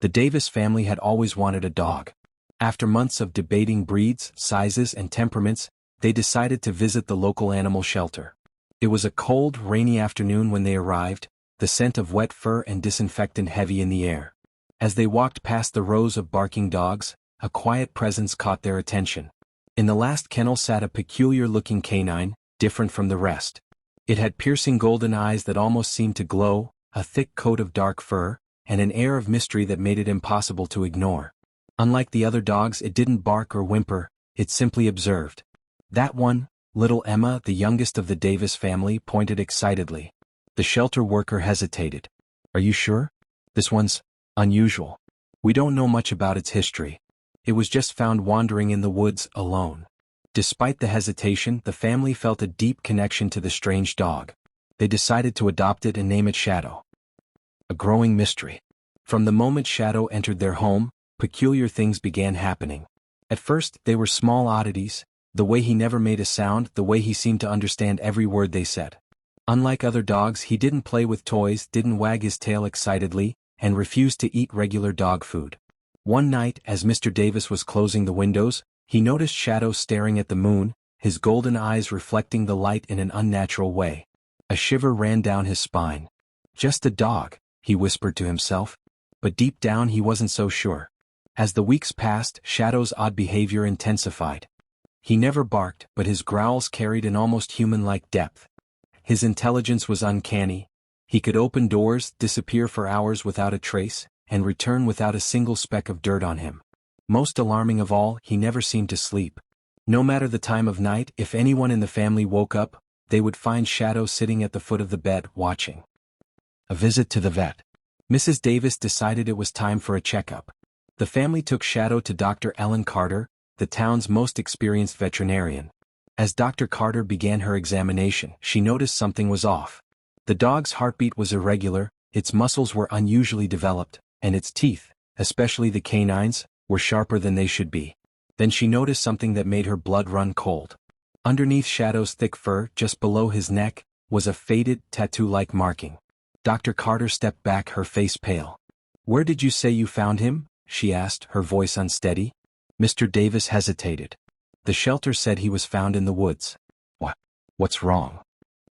The Davis family had always wanted a dog. After months of debating breeds, sizes, and temperaments, they decided to visit the local animal shelter. It was a cold, rainy afternoon when they arrived, the scent of wet fur and disinfectant heavy in the air. As they walked past the rows of barking dogs, a quiet presence caught their attention. In the last kennel sat a peculiar-looking canine, different from the rest. It had piercing golden eyes that almost seemed to glow, a thick coat of dark fur, and an air of mystery that made it impossible to ignore. Unlike the other dogs, it didn't bark or whimper, it simply observed. That one, little Emma, the youngest of the Davis family, pointed excitedly. The shelter worker hesitated. "Are you sure? This one's unusual. We don't know much about its history. It was just found wandering in the woods alone." Despite the hesitation, the family felt a deep connection to the strange dog. They decided to adopt it and name it Shadow. A growing mystery. From the moment Shadow entered their home, peculiar things began happening. At first, they were small oddities, the way he never made a sound, the way he seemed to understand every word they said. Unlike other dogs, he didn't play with toys, didn't wag his tail excitedly, and refused to eat regular dog food. One night, as Mr. Davis was closing the windows, he noticed Shadow staring at the moon, his golden eyes reflecting the light in an unnatural way. A shiver ran down his spine. "Just a dog," he whispered to himself. But deep down he wasn't so sure. As the weeks passed, Shadow's odd behavior intensified. He never barked, but his growls carried an almost human-like depth. His intelligence was uncanny. He could open doors, disappear for hours without a trace, and return without a single speck of dirt on him. Most alarming of all, he never seemed to sleep. No matter the time of night, if anyone in the family woke up, they would find Shadow sitting at the foot of the bed, watching. A visit to the vet. Mrs. Davis decided it was time for a checkup. The family took Shadow to Dr. Ellen Carter, the town's most experienced veterinarian. As Dr. Carter began her examination, she noticed something was off. The dog's heartbeat was irregular, its muscles were unusually developed, and its teeth, especially the canines, were sharper than they should be. Then she noticed something that made her blood run cold. Underneath Shadow's thick fur, just below his neck, was a faded, tattoo-like marking. Dr. Carter stepped back, her face pale. "Where did you say you found him?" she asked, her voice unsteady. Mr. Davis hesitated. "The shelter said he was found in the woods." What's wrong?"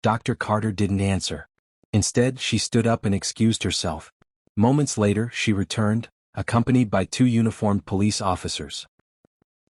Dr. Carter didn't answer. Instead, she stood up and excused herself. Moments later, she returned, accompanied by 2 uniformed police officers.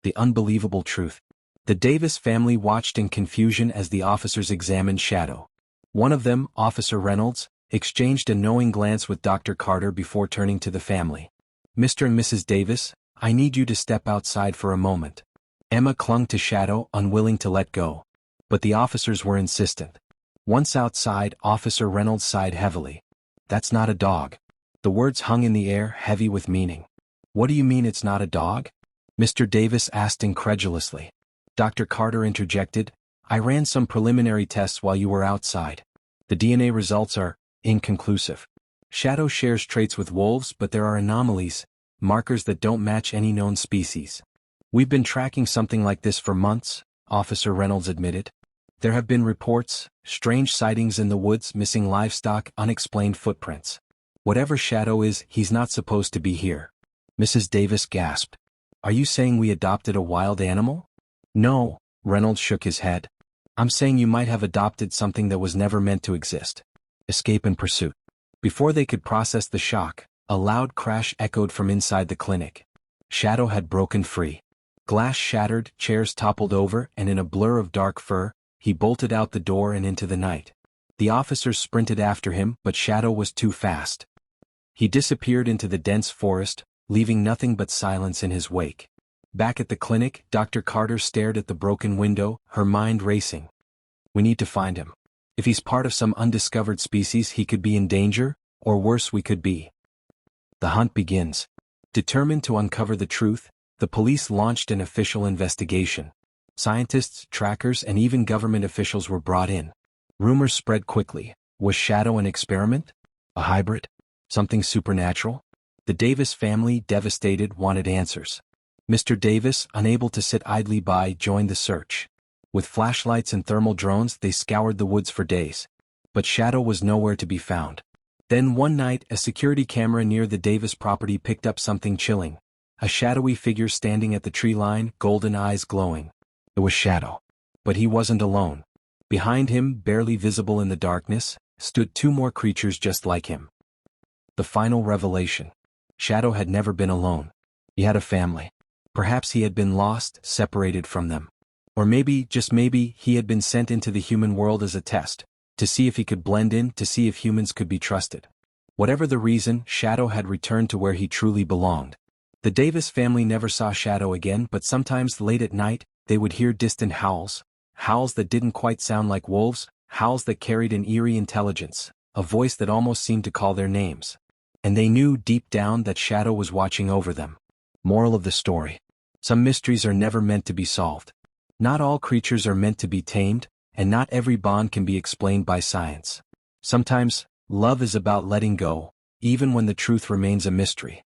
The unbelievable truth. The Davis family watched in confusion as the officers examined Shadow. One of them, Officer Reynolds, exchanged a knowing glance with Dr. Carter before turning to the family. "Mr. and Mrs. Davis, I need you to step outside for a moment." Emma clung to Shadow, unwilling to let go. But the officers were insistent. Once outside, Officer Reynolds sighed heavily. "That's not a dog." The words hung in the air, heavy with meaning. "What do you mean it's not a dog?" Mr. Davis asked incredulously. Dr. Carter interjected, "I ran some preliminary tests while you were outside. The DNA results are inconclusive. Shadow shares traits with wolves, but there are anomalies, markers that don't match any known species. We've been tracking something like this for months," Officer Reynolds admitted. "There have been reports, strange sightings in the woods, missing livestock, unexplained footprints. Whatever Shadow is, he's not supposed to be here." Mrs. Davis gasped. "Are you saying we adopted a wild animal?" "No," Reynolds shook his head. "I'm saying you might have adopted something that was never meant to exist." Escape and pursuit. Before they could process the shock, a loud crash echoed from inside the clinic. Shadow had broken free. Glass shattered, chairs toppled over, and in a blur of dark fur, he bolted out the door and into the night. The officers sprinted after him, but Shadow was too fast. He disappeared into the dense forest, leaving nothing but silence in his wake. Back at the clinic, Dr. Carter stared at the broken window, her mind racing. "We need to find him. If he's part of some undiscovered species, he could be in danger, or worse, we could be." The hunt begins. Determined to uncover the truth, the police launched an official investigation. Scientists, trackers, and even government officials were brought in. Rumors spread quickly. Was Shadow an experiment? A hybrid? Something supernatural? The Davis family, devastated, wanted answers. Mr. Davis, unable to sit idly by, joined the search. With flashlights and thermal drones, they scoured the woods for days. But Shadow was nowhere to be found. Then one night, a security camera near the Davis property picked up something chilling. A shadowy figure standing at the tree line, golden eyes glowing. It was Shadow. But he wasn't alone. Behind him, barely visible in the darkness, stood two more creatures just like him. The final revelation. Shadow had never been alone. He had a family. Perhaps he had been lost, separated from them. Or maybe, just maybe, he had been sent into the human world as a test, to see if he could blend in, to see if humans could be trusted. Whatever the reason, Shadow had returned to where he truly belonged. The Davis family never saw Shadow again, but sometimes late at night, they would hear distant howls. Howls that didn't quite sound like wolves, howls that carried an eerie intelligence, a voice that almost seemed to call their names. And they knew deep down that Shadow was watching over them. Moral of the story. Some mysteries are never meant to be solved. Not all creatures are meant to be tamed, and not every bond can be explained by science. Sometimes, love is about letting go, even when the truth remains a mystery.